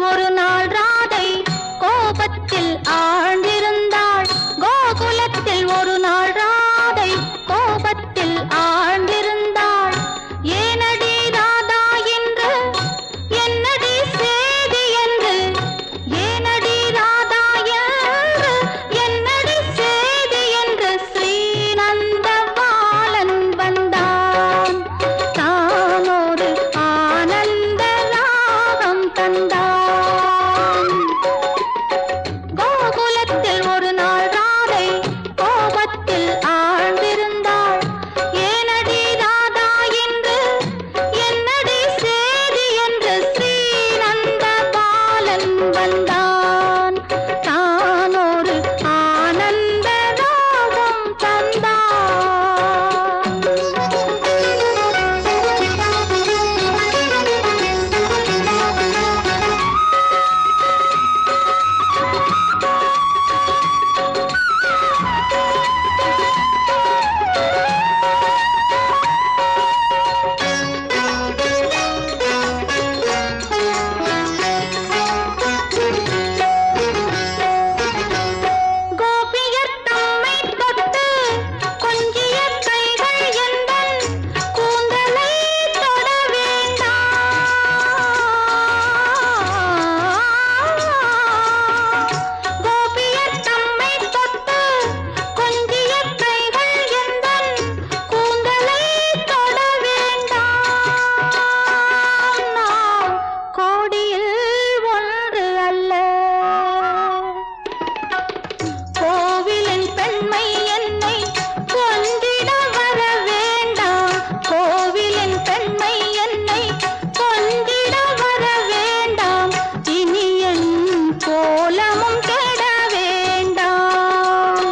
ஒரு நாள் ராதை கோபத்தில் ஆழ்ந்திருந்தாள். கோகுலத்தில் ஒரு நாள் ராதை கோபத்தில் ஆழ்ந்திருந்தாள். ஏனடி ராதா என்று என்னடி சேதி என்று, ஏனடி ராதா என்று என்னடி சேதி என்று ஸ்ரீநந்த பாலன் வந்தான். தானொரு ஆனந்த ராகம் தந்தான். கோகுலத்தில் ஒரு நாள் ராதை கோபத்தில் ஆழ்ந்திருந்தாள். ஏனடி ராதா என்று என்னடி சேதி என்று ஸ்ரீநந்த பாலன் வந்தான். தானொரு ஆனந்த ராகம் தந்தான். கோபியர் தம்மை தொட்டு கொஞ்சிய கைகள் எந்தன் கூந்தலை தொட வேண்டாம். கோபியர் தம்மை தொட்டு கொஞ்சிய கைகள் எந்தன் கூந்தலை தொட வேண்டாம். நாம் கோடியில் ஒன்று அல்ல. கோவிலின் பெண்மை என்னை கொண்டிட வர வேண்டாம். கோவிலின் பெண்மை என்னை கொண்டிட வர வேண்டாம். இனி என் கோலமும் கெட வேண்டாம்.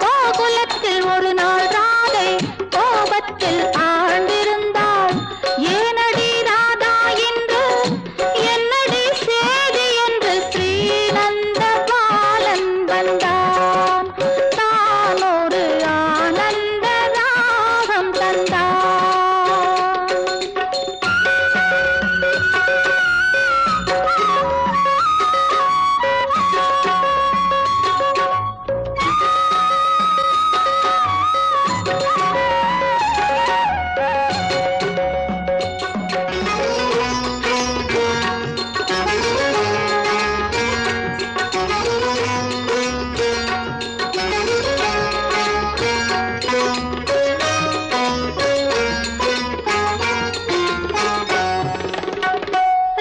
கோகுலத்தில் ஒரு நாள் ராதை கோபத்தில் ஆழ்ந்திருந்தாள். ஏனடி ராதா என்று என்னடி சேதி என்று ஸ்ரீநந்த பாலன் வந்தான். தானொரு ஆனந்த ராகம் தந்தான்.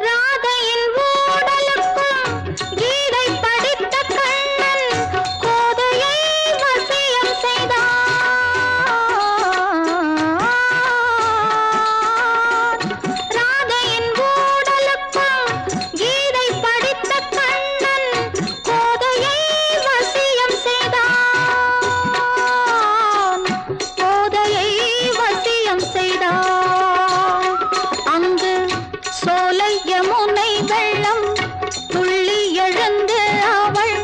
ராதையின் ஊடலுக்கும் கீதை படித்த கண்ணன் கோதையை வசியம் செய்தான். ராதையின் ஊடலுக்கும் கீதை படித்த கண்ணன் கோதையை வசியம் செய்தான். கோதையை வசியம் செய்தான். அங்கு சோலை யமுனை வெள்ளம் துள்ளி எழுந்து அவள்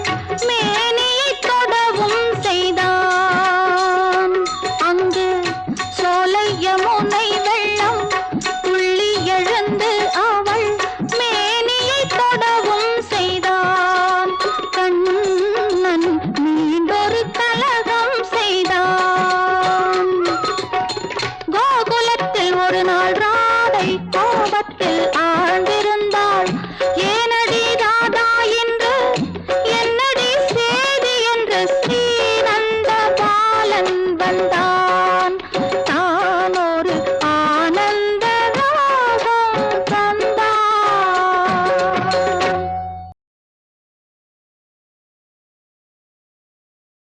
மேனியை தொடவும் செய்தான். அங்கு சோலை யமுனை வெள்ளம் துள்ளி எழுந்து அவள் மேனியை தொடவும் செய்தான். கண்ணன் மீண்டொரு கலகம் செய்தான். கோகுலத்தில் ஒரு நாள் ராதை கோபத்தில் ஆழ்ந்திருந்தாள்.